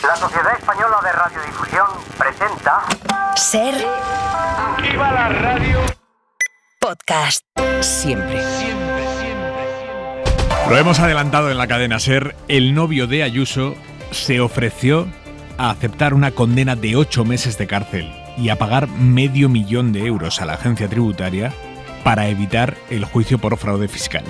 La Sociedad Española de Radiodifusión presenta... Ser... ¡Viva la radio! Podcast. Siempre. Lo hemos adelantado en la cadena SER. El novio de Ayuso se ofreció a aceptar una condena de 8 meses de cárcel y a pagar $500.000 de euros a la agencia tributaria para evitar el juicio por fraude fiscal.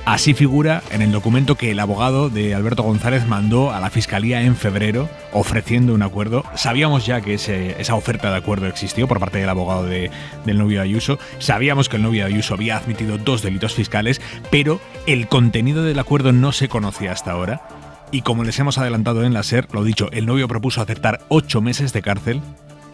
Así figura en el documento que el abogado de Alberto González mandó a la Fiscalía en febrero ofreciendo un acuerdo. Sabíamos ya que esa oferta de acuerdo existió por parte del abogado del novio de Ayuso. Sabíamos que el novio de Ayuso había admitido 2 delitos fiscales, pero el contenido del acuerdo no se conocía hasta ahora. Y como les hemos adelantado en la SER, lo dicho, el novio propuso aceptar 8 meses de cárcel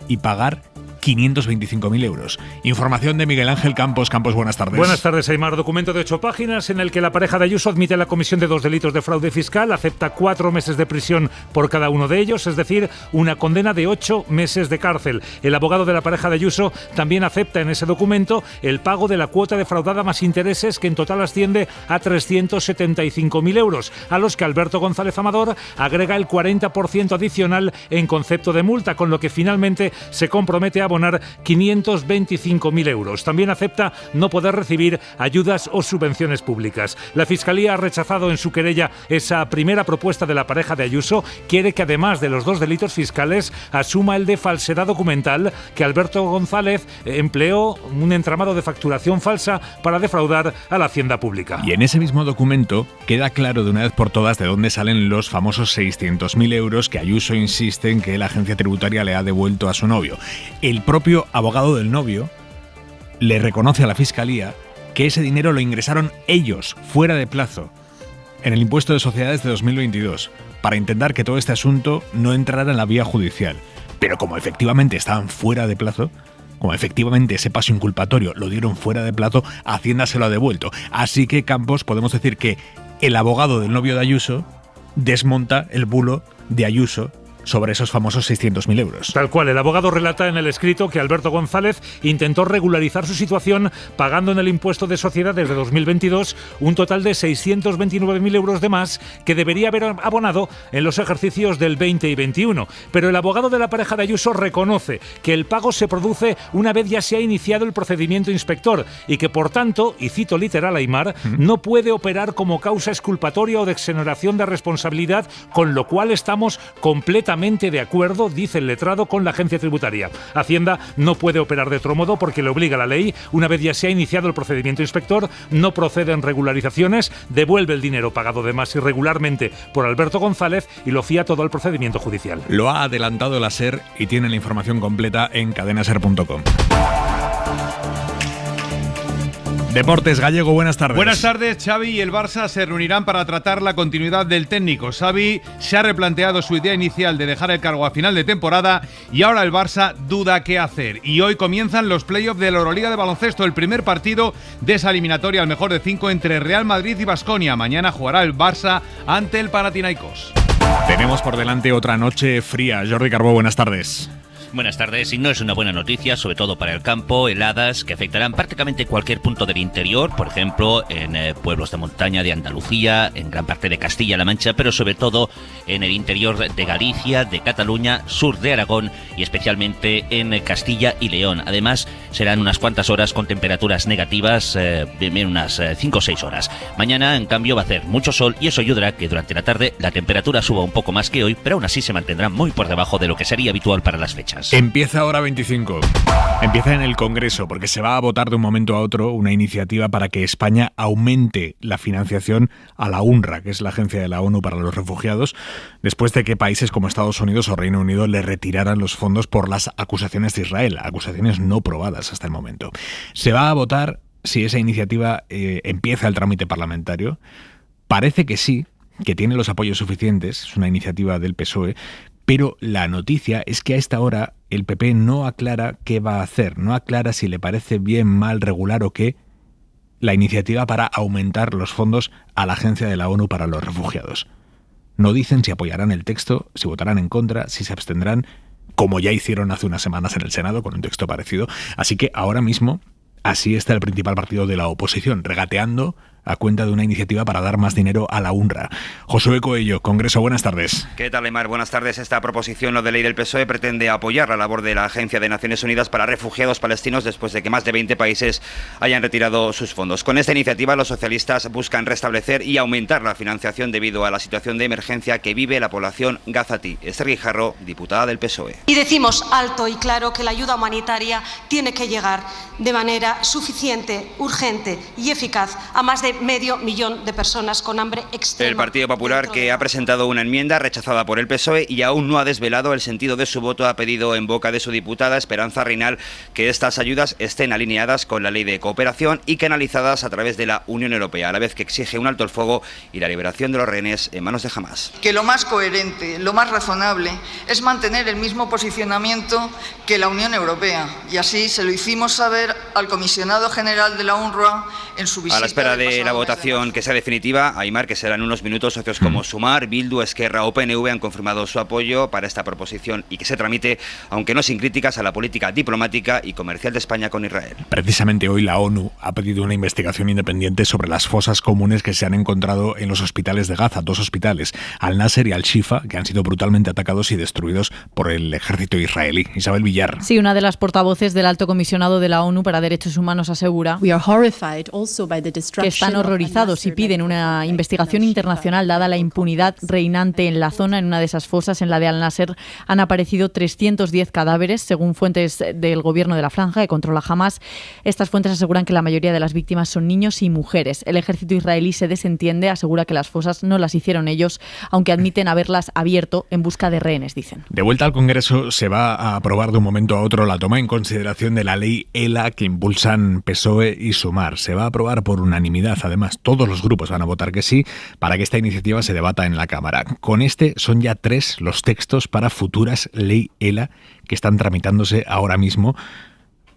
y pagar 525.000 euros. Información de Miguel Ángel Campos. Campos, buenas tardes. Buenas tardes, Aimar. Documento de 8 páginas en el que la pareja de Ayuso admite la comisión de 2 delitos de fraude fiscal, acepta 4 meses de prisión por cada uno de ellos, es decir, una condena de 8 meses de cárcel. El abogado de la pareja de Ayuso también acepta en ese documento el pago de la cuota defraudada más intereses, que en total asciende a 375.000 euros, a los que Alberto González Amador agrega el 40% adicional en concepto de multa, con lo que finalmente se compromete a abonar 525.000 euros. También acepta no poder recibir ayudas o subvenciones públicas. La Fiscalía ha rechazado en su querella esa primera propuesta de la pareja de Ayuso. Quiere que además de los 2 delitos fiscales asuma el de falsedad documental, que Alberto González empleó un entramado de facturación falsa para defraudar a la hacienda pública. Y en ese mismo documento queda claro de una vez por todas de dónde salen los famosos 600.000 euros que Ayuso insiste en que la agencia tributaria le ha devuelto a su novio. El propio abogado del novio le reconoce a la Fiscalía que ese dinero lo ingresaron ellos, fuera de plazo, en el impuesto de sociedades de 2022, para intentar que todo este asunto no entrara en la vía judicial. Pero como efectivamente estaban fuera de plazo, como efectivamente ese paso inculpatorio lo dieron fuera de plazo, Hacienda se lo ha devuelto. Así que, Campos, podemos decir que el abogado del novio de Ayuso desmonta el bulo de Ayuso sobre esos famosos 600.000 euros. Tal cual, el abogado relata en el escrito que Alberto González intentó regularizar su situación pagando en el impuesto de sociedades de 2022 un total de 629.000 euros de más que debería haber abonado en los ejercicios del 20 y 21. Pero el abogado de la pareja de Ayuso reconoce que el pago se produce una vez ya se ha iniciado el procedimiento inspector y que, por tanto, y cito literal a Aimar, no puede operar como causa exculpatoria o de exoneración de responsabilidad, con lo cual estamos completamente de acuerdo, dice el letrado, con la agencia tributaria. Hacienda no puede operar de otro modo porque le obliga la ley. Una vez ya se ha iniciado el procedimiento inspector, no proceden regularizaciones, devuelve el dinero pagado de más irregularmente por Alberto González y lo fía todo al procedimiento judicial. Lo ha adelantado la SER y tiene la información completa en cadenaser.com. Deportes, Gallego, buenas tardes. Buenas tardes. Xavi y el Barça se reunirán para tratar la continuidad del técnico. Xavi se ha replanteado su idea inicial de dejar el cargo a final de temporada y ahora el Barça duda qué hacer. Y hoy comienzan los playoffs de la Euroliga de baloncesto, el primer partido de esa eliminatoria al mejor de 5 entre Real Madrid y Baskonia. Mañana jugará el Barça ante el Panathinaikos. Tenemos por delante otra noche fría. Jordi Carbó, buenas tardes. Buenas tardes, y no es una buena noticia, sobre todo para el campo, heladas que afectarán prácticamente cualquier punto del interior, por ejemplo, en pueblos de montaña de Andalucía, en gran parte de Castilla-La Mancha, pero sobre todo en el interior de Galicia, de Cataluña, sur de Aragón y especialmente en Castilla y León. Además, serán unas cuantas horas con temperaturas negativas, unas 5 o 6 horas. Mañana, en cambio, va a hacer mucho sol y eso ayudará a que durante la tarde la temperatura suba un poco más que hoy, pero aún así se mantendrá muy por debajo de lo que sería habitual para las fechas. Empieza ahora 25. Empieza en el Congreso porque se va a votar de un momento a otro una iniciativa para que España aumente la financiación a la UNRWA, que es la agencia de la ONU para los refugiados, después de que países como Estados Unidos o Reino Unido le retiraran los fondos por las acusaciones de Israel, acusaciones no probadas hasta el momento. Se va a votar si esa iniciativa empieza el trámite parlamentario. Parece que sí, que tiene los apoyos suficientes, es una iniciativa del PSOE, pero la noticia es que a esta hora el PP no aclara qué va a hacer, no aclara si le parece bien, mal, regular o qué la iniciativa para aumentar los fondos a la Agencia de la ONU para los Refugiados. No dicen si apoyarán el texto, si votarán en contra, si se abstendrán, como ya hicieron hace unas semanas en el Senado con un texto parecido. Así que ahora mismo así está el principal partido de la oposición, regateando a cuenta de una iniciativa para dar más dinero a la UNRWA. Josué Coello, Congreso, buenas tardes. ¿Qué tal, Aymar? Buenas tardes. Esta proposición de ley del PSOE pretende apoyar la labor de la Agencia de Naciones Unidas para Refugiados Palestinos después de que más de 20 países hayan retirado sus fondos. Con esta iniciativa, los socialistas buscan restablecer y aumentar la financiación debido a la situación de emergencia que vive la población gazatí. Esther Guijarro, diputada del PSOE. Y decimos alto y claro que la ayuda humanitaria tiene que llegar de manera suficiente, urgente y eficaz a más de 500.000 de personas con hambre extrema. El Partido Popular, que ha presentado una enmienda rechazada por el PSOE y aún no ha desvelado el sentido de su voto, ha pedido en boca de su diputada Esperanza Reinal que estas ayudas estén alineadas con la ley de cooperación y canalizadas a través de la Unión Europea, a la vez que exige un alto el fuego y la liberación de los rehenes en manos de Hamás. Que lo más coherente, lo más razonable es mantener el mismo posicionamiento que la Unión Europea, y así se lo hicimos saber al comisionado general de la UNRWA en su visita. A la espera de la votación que sea definitiva, Aymar, que será en unos minutos, socios como Sumar, Bildu, Esquerra o PNV han confirmado su apoyo para esta proposición y que se tramite, aunque no sin críticas a la política diplomática y comercial de España con Israel. Precisamente hoy la ONU ha pedido una investigación independiente sobre las fosas comunes que se han encontrado en los hospitales de Gaza, 2 hospitales, Al-Nasser y Al-Shifa, que han sido brutalmente atacados y destruidos por el ejército israelí. Isabel Villar. Sí, una de las portavoces del Alto Comisionado de la ONU para Derechos Humanos asegura que están horrorizados y piden una investigación internacional dada la impunidad reinante en la zona. En una de esas fosas, en la de Al-Nasser, han aparecido 310 cadáveres, según fuentes del gobierno de la franja que controla Hamás. Estas fuentes aseguran que la mayoría de las víctimas son niños y mujeres. El ejército israelí se desentiende, asegura que las fosas no las hicieron ellos, aunque admiten haberlas abierto en busca de rehenes, dicen. De vuelta al Congreso, se va a aprobar de un momento a otro la toma en consideración de la ley ELA que impulsan PSOE y Sumar. Se va a aprobar por unanimidad. Además, todos los grupos van a votar que sí para que esta iniciativa se debata en la Cámara. Con este son ya 3 los textos para futuras ley ELA que están tramitándose ahora mismo.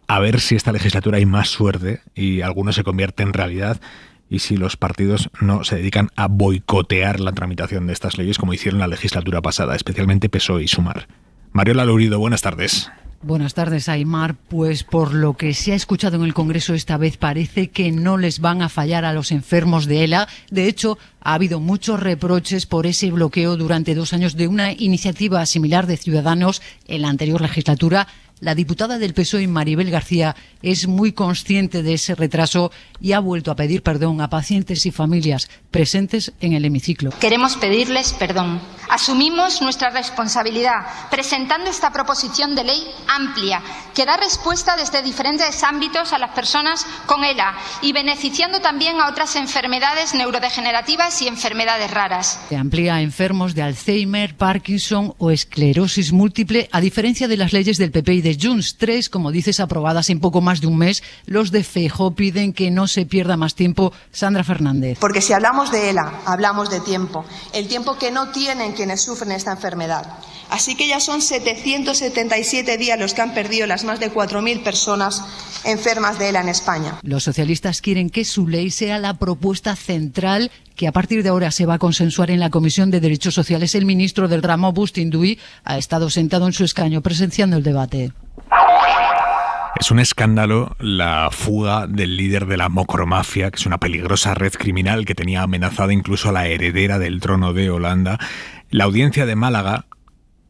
A ver si esta legislatura hay más suerte y alguno se convierte en realidad y si los partidos no se dedican a boicotear la tramitación de estas leyes como hicieron la legislatura pasada, especialmente PSOE y Sumar. Mariola Lourido, buenas tardes. Buenas tardes, Aymar. Pues por lo que se ha escuchado en el Congreso esta vez parece que no les van a fallar a los enfermos de ELA. De hecho, ha habido muchos reproches por ese bloqueo durante 2 años de una iniciativa similar de Ciudadanos en la anterior legislatura. La diputada del PSOE, Maribel García, es muy consciente de ese retraso y ha vuelto a pedir perdón a pacientes y familias presentes en el hemiciclo. Queremos pedirles perdón. Asumimos nuestra responsabilidad presentando esta proposición de ley amplia que da respuesta desde diferentes ámbitos a las personas con ELA y beneficiando también a otras enfermedades neurodegenerativas y enfermedades raras. Se amplía a enfermos de Alzheimer, Parkinson o esclerosis múltiple, a diferencia de las leyes del PP y de Junts. 3, como dices, aprobadas en poco más de un mes. Los de Feijóo piden que no se pierda más tiempo. Sandra Fernández. Porque si hablamos de ELA, hablamos de tiempo. El tiempo que no tienen quienes sufren esta enfermedad. Así que ya son 777 días los que han perdido las más de 4.000 personas enfermas de ELA en España. Los socialistas quieren que su ley sea la propuesta central que a partir de ahora se va a consensuar en la Comisión de Derechos Sociales. El ministro del ramo, Agustín Duy, ha estado sentado en su escaño presenciando el debate. Es un escándalo la fuga del líder de la Mokromafia, que es una peligrosa red criminal que tenía amenazada incluso a la heredera del trono de Holanda. La audiencia de Málaga,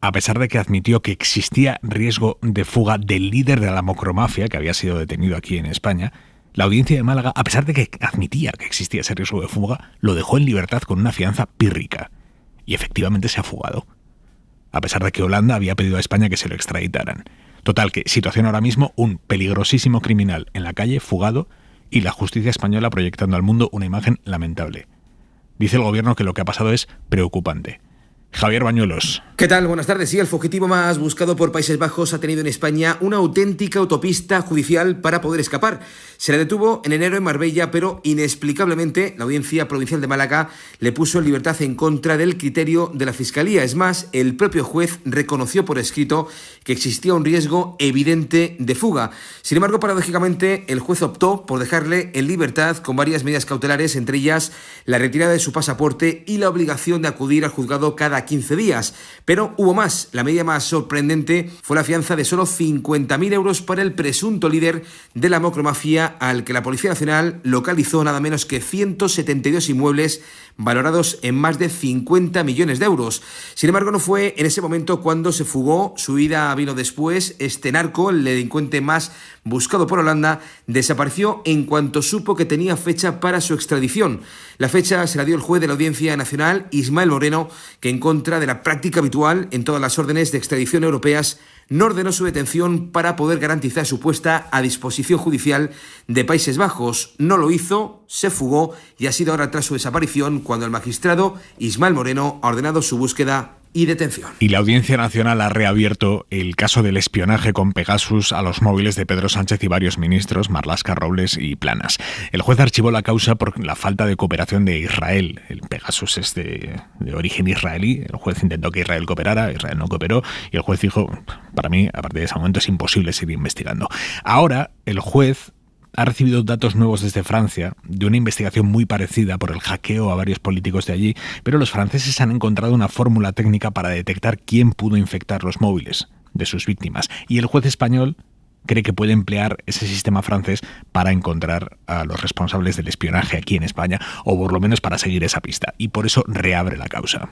a pesar de que admitió que existía riesgo de fuga del líder de la Mokromafia, que había sido detenido aquí en España, la audiencia de Málaga, a pesar de que admitía que existía ese riesgo de fuga, lo dejó en libertad con una fianza pírrica. Y efectivamente se ha fugado, a pesar de que Holanda había pedido a España que se lo extraditaran. Total, que situación ahora mismo, un peligrosísimo criminal en la calle, fugado, y la justicia española proyectando al mundo una imagen lamentable. Dice el gobierno que lo que ha pasado es preocupante. Javier Bañuelos. ¿Qué tal? Buenas tardes. Sí, el fugitivo más buscado por Países Bajos ha tenido en España una auténtica autopista judicial para poder escapar. Se le detuvo en enero en Marbella, pero inexplicablemente la Audiencia Provincial de Málaga le puso en libertad en contra del criterio de la Fiscalía. Es más, el propio juez reconoció por escrito que existía un riesgo evidente de fuga. Sin embargo, paradójicamente, el juez optó por dejarle en libertad con varias medidas cautelares, entre ellas la retirada de su pasaporte y la obligación de acudir al juzgado cada cada 15 días. Pero hubo más. La medida más sorprendente fue la fianza de solo 50.000 euros para el presunto líder de la macromafia, al que la Policía Nacional localizó nada menos que 172 inmuebles valorados en más de 50 millones de euros. Sin embargo, no fue en ese momento cuando se fugó. Su huida vino después. Este narco, el delincuente más buscado por Holanda, desapareció en cuanto supo que tenía fecha para su extradición. La fecha se la dio el juez de la Audiencia Nacional, Ismael Moreno, que en contra de la práctica habitual en todas las órdenes de extradición europeas, no ordenó su detención para poder garantizar su puesta a disposición judicial de Países Bajos. No lo hizo, se fugó y ha sido ahora tras su desaparición cuando el magistrado Ismael Moreno ha ordenado su búsqueda y detención. Y la Audiencia Nacional ha reabierto el caso del espionaje con Pegasus a los móviles de Pedro Sánchez y varios ministros, Marlaska, Robles y Planas. El juez archivó la causa por la falta de cooperación de Israel. El Pegasus es de origen israelí. El juez intentó que Israel cooperara, Israel no cooperó y el juez dijo, para mí, a partir de ese momento es imposible seguir investigando. Ahora, el juez ha recibido datos nuevos desde Francia de una investigación muy parecida por el hackeo a varios políticos de allí, pero los franceses han encontrado una fórmula técnica para detectar quién pudo infectar los móviles de sus víctimas. Y el juez español cree que puede emplear ese sistema francés para encontrar a los responsables del espionaje aquí en España, o por lo menos para seguir esa pista. Y por eso reabre la causa.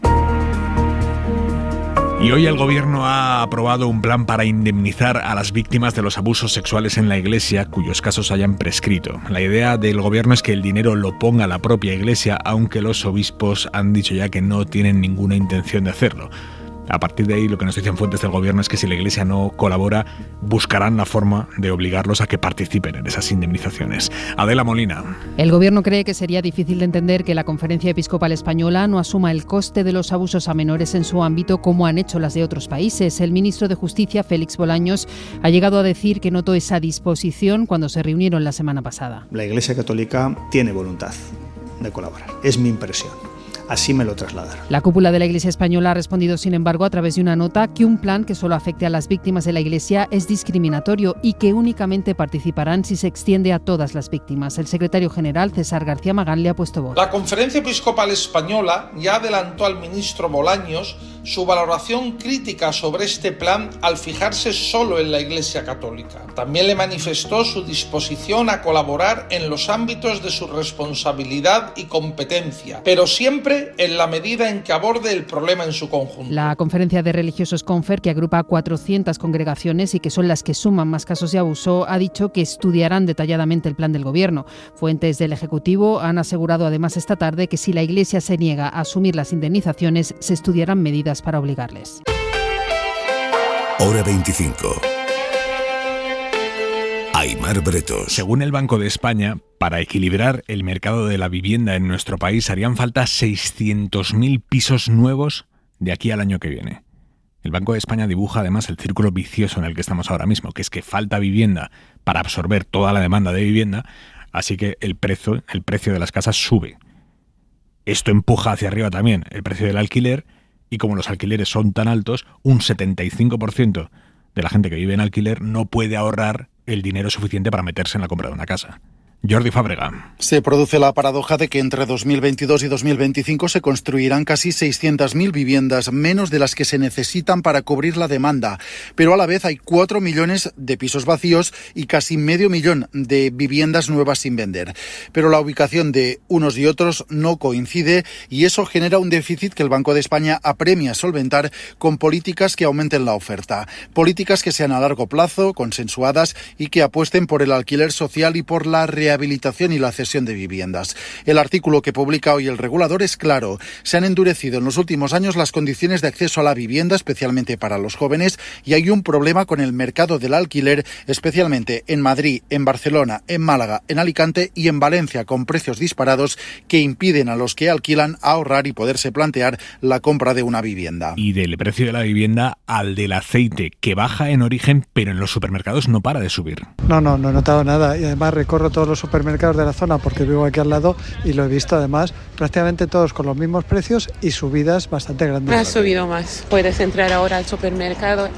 Y hoy el gobierno ha aprobado un plan para indemnizar a las víctimas de los abusos sexuales en la Iglesia cuyos casos hayan prescrito. La idea del gobierno es que el dinero lo ponga la propia Iglesia, aunque los obispos han dicho ya que no tienen ninguna intención de hacerlo. A partir de ahí, lo que nos dicen fuentes del gobierno es que si la Iglesia no colabora, buscarán la forma de obligarlos a que participen en esas indemnizaciones. Adela Molina. El gobierno cree que sería difícil de entender que la Conferencia Episcopal Española no asuma el coste de los abusos a menores en su ámbito como han hecho las de otros países. El ministro de Justicia, Félix Bolaños, ha llegado a decir que notó esa disposición cuando se reunieron la semana pasada. La Iglesia Católica tiene voluntad de colaborar. Es mi impresión. Así me lo trasladaron. La cúpula de la Iglesia española ha respondido, sin embargo, a través de una nota, que un plan que solo afecte a las víctimas de la Iglesia es discriminatorio y que únicamente participarán si se extiende a todas las víctimas. El secretario general, César García Magán, le ha puesto voz. La Conferencia Episcopal Española ya adelantó al ministro Bolaños su valoración crítica sobre este plan al fijarse solo en la Iglesia Católica. También le manifestó su disposición a colaborar en los ámbitos de su responsabilidad y competencia, pero siempre en la medida en que aborde el problema en su conjunto. La Conferencia de Religiosos Confer, que agrupa a 400 congregaciones y que son las que suman más casos de abuso, ha dicho que estudiarán detalladamente el plan del Gobierno. Fuentes del Ejecutivo han asegurado además esta tarde que si la Iglesia se niega a asumir las indemnizaciones, se estudiarán medidas para obligarles. Hora 25. Aimar Bretos. Según el Banco de España, para equilibrar el mercado de la vivienda en nuestro país harían falta 600.000 pisos nuevos de aquí al año que viene. El Banco de España dibuja además el círculo vicioso en el que estamos ahora mismo, que es que falta vivienda para absorber toda la demanda de vivienda, así que el precio de las casas sube. Esto empuja hacia arriba también el precio del alquiler, y como los alquileres son tan altos, un 75% de la gente que vive en alquiler no puede ahorrar el dinero suficiente para meterse en la compra de una casa. Jordi Fábrega. Se produce la paradoja de que entre 2022 y 2025 se construirán casi 600.000 viviendas, menos de las que se necesitan para cubrir la demanda. Pero a la vez hay 4 millones de pisos vacíos y casi medio millón de viviendas nuevas sin vender. Pero la ubicación de unos y otros no coincide y eso genera un déficit que el Banco de España apremia solventar con políticas que aumenten la oferta. Políticas que sean a largo plazo, consensuadas y que apuesten por el alquiler social y por la rehabilitación y la cesión de viviendas. El artículo que publica hoy el regulador es claro. Se han endurecido en los últimos años las condiciones de acceso a la vivienda, especialmente para los jóvenes, y hay un problema con el mercado del alquiler, especialmente en Madrid, en Barcelona, en Málaga, en Alicante y en Valencia, con precios disparados que impiden a los que alquilan ahorrar y poderse plantear la compra de una vivienda. Y del precio de la vivienda al del aceite, que baja en origen, pero en los supermercados no para de subir. No he notado nada, y además recorro todos los supermercados de la zona porque vivo aquí al lado y lo he visto además prácticamente todos con los mismos precios y subidas bastante grandes. Ha subido más. Puedes entrar ahora al supermercado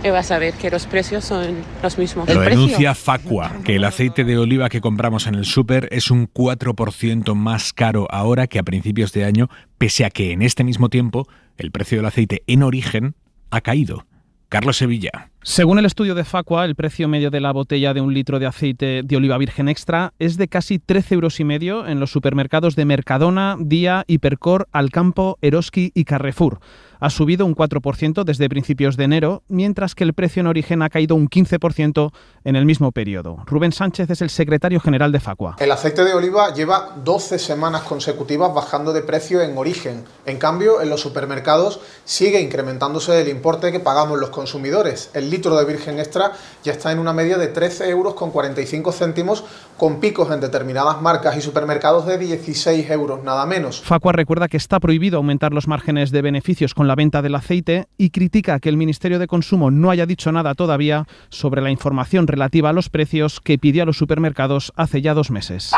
y vas a ver que los precios son los mismos. Lo denuncia Facua, que el aceite de oliva que compramos en el súper es un 4% más caro ahora que a principios de año, pese a que en este mismo tiempo el precio del aceite en origen ha caído. Carlos Sevilla. Según el estudio de Facua, el precio medio de la botella de 1 litro de aceite de oliva virgen extra es de casi 13,5 € en los supermercados de Mercadona, Día, Hipercor, Alcampo, Eroski y Carrefour. Ha subido un 4% desde principios de enero, mientras que el precio en origen ha caído un 15% en el mismo periodo. Rubén Sánchez es el secretario general de Facua. El aceite de oliva lleva 12 semanas consecutivas bajando de precio en origen. En cambio, en los supermercados sigue incrementándose el importe que pagamos los consumidores. El litro de virgen extra ya está en una media de 13,45 €, con picos en determinadas marcas y supermercados de 16 € nada menos. Facua recuerda que está prohibido aumentar los márgenes de beneficios con la venta del aceite y critica que el Ministerio de Consumo no haya dicho nada todavía sobre la información relativa a los precios que pidió a los supermercados hace ya 2 meses.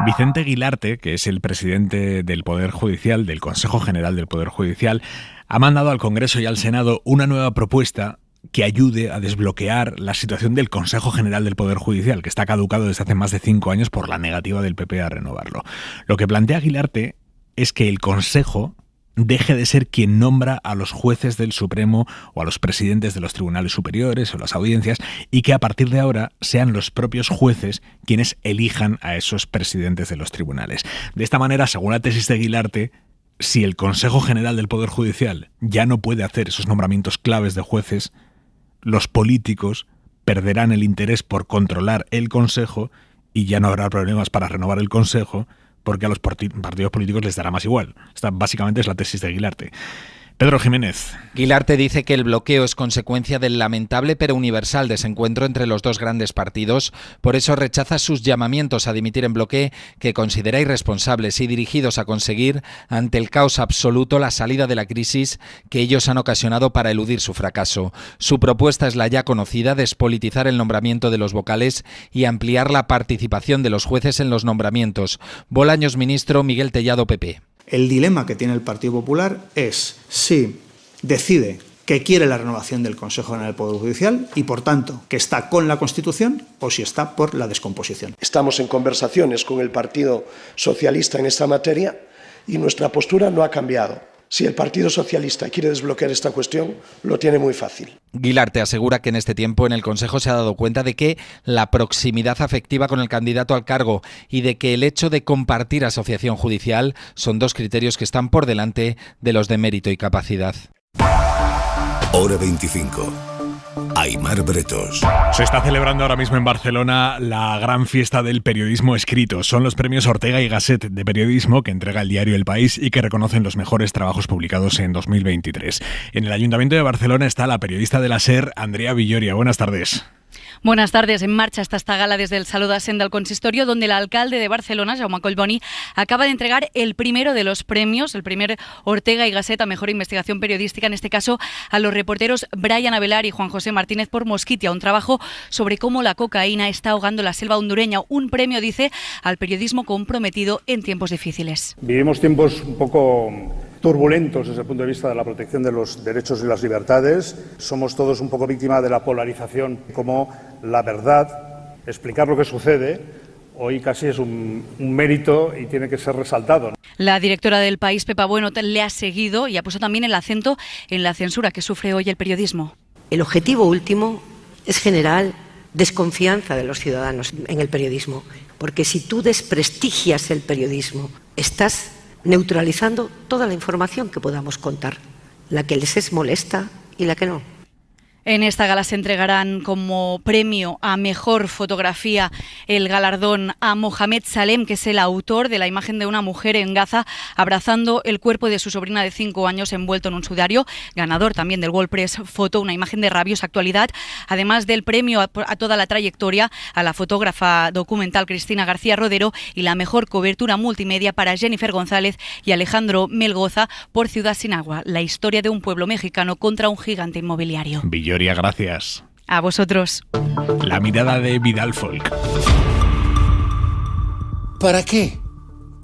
Vicente Guilarte, que es el presidente del Poder Judicial, del Consejo General del Poder Judicial, ha mandado al Congreso y al Senado una nueva propuesta que ayude a desbloquear la situación del Consejo General del Poder Judicial, que está caducado desde hace más de 5 años por la negativa del PP a renovarlo. Lo que plantea Guilarte es que el Consejo deje de ser quien nombra a los jueces del Supremo o a los presidentes de los tribunales superiores o las audiencias, y que a partir de ahora sean los propios jueces quienes elijan a esos presidentes de los tribunales. De esta manera, según la tesis de Guilarte, si el Consejo General del Poder Judicial ya no puede hacer esos nombramientos claves de jueces, los políticos perderán el interés por controlar el Consejo y ya no habrá problemas para renovar el Consejo, porque a los partidos políticos les dará más igual. Esta básicamente es la tesis de Guilarte. Pedro Jiménez. Guilarte dice que el bloqueo es consecuencia del lamentable pero universal desencuentro entre los dos grandes partidos. Por eso rechaza sus llamamientos a dimitir en bloque, que considera irresponsables y dirigidos a conseguir, ante el caos absoluto, la salida de la crisis que ellos han ocasionado para eludir su fracaso. Su propuesta es la ya conocida: despolitizar el nombramiento de los vocales y ampliar la participación de los jueces en los nombramientos. Bolaños ministro, Miguel Tellado PP. El dilema que tiene el Partido Popular es si decide que quiere la renovación del Consejo General del Poder Judicial y, por tanto, que está con la Constitución, o si está por la descomposición. Estamos en conversaciones con el Partido Socialista en esta materia y nuestra postura no ha cambiado. Si el Partido Socialista quiere desbloquear esta cuestión, lo tiene muy fácil. Guilarte asegura que en este tiempo en el Consejo se ha dado cuenta de que la proximidad afectiva con el candidato al cargo y de que el hecho de compartir asociación judicial son dos criterios que están por delante de los de mérito y capacidad. Hora 25. Aimar Bretos. Se está celebrando ahora mismo en Barcelona la gran fiesta del periodismo escrito. Son los premios Ortega y Gasset de periodismo que entrega el diario El País y que reconocen los mejores trabajos publicados en 2023. En el Ayuntamiento de Barcelona está la periodista de la SER, Andrea Villoria. Buenas tardes. Buenas tardes. En marcha está esta gala desde el Saló d'Assent del Consistorio, donde el alcalde de Barcelona, Jaume Collboni, acaba de entregar el primero de los premios, el primer Ortega y Gasset a mejor investigación periodística, en este caso a los reporteros Brian Avelar y Juan José Martínez por Mosquitia, un trabajo sobre cómo la cocaína está ahogando la selva hondureña. Un premio, dice, al periodismo comprometido en tiempos difíciles. Vivimos tiempos un poco turbulentos desde el punto de vista de la protección de los derechos y las libertades. Somos todos un poco víctimas de la polarización, como la verdad, explicar lo que sucede, hoy casi es un mérito y tiene que ser resaltado. La directora del País, Pepa Bueno, le ha seguido y ha puesto también el acento en la censura que sufre hoy el periodismo. El objetivo último es generar desconfianza de los ciudadanos en el periodismo, porque si tú desprestigias el periodismo, estás neutralizando toda la información que podamos contar, la que les es molesta y la que no. En esta gala se entregarán como premio a mejor fotografía el galardón a Mohamed Salem, que es el autor de la imagen de una mujer en Gaza abrazando el cuerpo de su sobrina de 5 años envuelto en un sudario, ganador también del World Press Photo, una imagen de rabiosa actualidad, además del premio a toda la trayectoria a la fotógrafa documental Cristina García Rodero y la mejor cobertura multimedia para Jennifer González y Alejandro Melgoza por Ciudad sin agua, la historia de un pueblo mexicano contra un gigante inmobiliario. Villoria, gracias. A vosotros. La mirada de Vidal Folk. ¿Para qué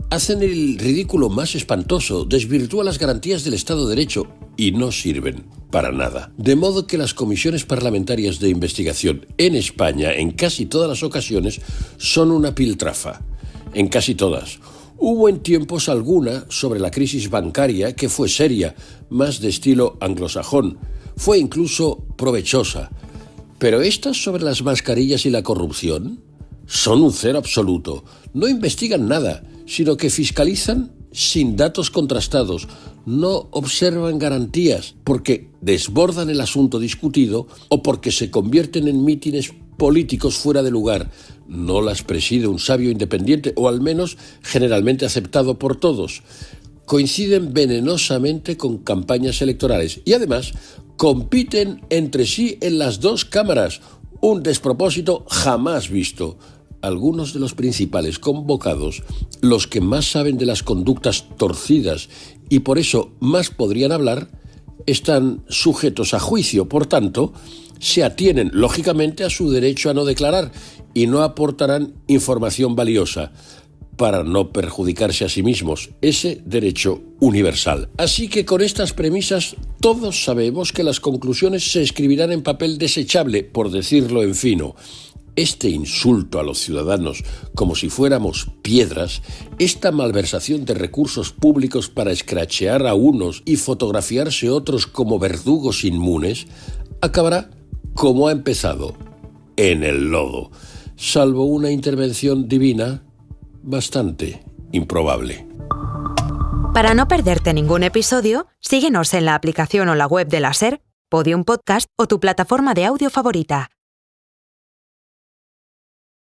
hacen el ridículo más espantoso, desvirtúan las garantías del Estado de Derecho y no sirven para nada. De modo que las comisiones parlamentarias de investigación en España, en casi todas las ocasiones, son una piltrafa. En casi todas. Hubo en tiempos alguna sobre la crisis bancaria que fue seria, más de estilo anglosajón. Fue incluso provechosa. Pero estas sobre las mascarillas y la corrupción son un cero absoluto. No investigan nada, sino que fiscalizan sin datos contrastados. No observan garantías porque desbordan el asunto discutido o porque se convierten en mítines políticos fuera de lugar. No las preside un sabio independiente, o al menos generalmente aceptado por todos. Coinciden venenosamente con campañas electorales y además compiten entre sí en las dos cámaras, un despropósito jamás visto. Algunos de los principales convocados, los que más saben de las conductas torcidas y por eso más podrían hablar, están sujetos a juicio. Por tanto, se atienen lógicamente a su derecho a no declarar y no aportarán información valiosa para no perjudicarse a sí mismos, ese derecho universal. Así que con estas premisas todos sabemos que las conclusiones se escribirán en papel desechable, por decirlo en fino. Este insulto a los ciudadanos como si fuéramos piedras, esta malversación de recursos públicos para escrachear a unos y fotografiarse otros como verdugos inmunes, acabará como ha empezado, en el lodo, salvo una intervención divina bastante improbable. Para no perderte ningún episodio, síguenos en la aplicación o la web de la SER, Podium Podcast o tu plataforma de audio favorita.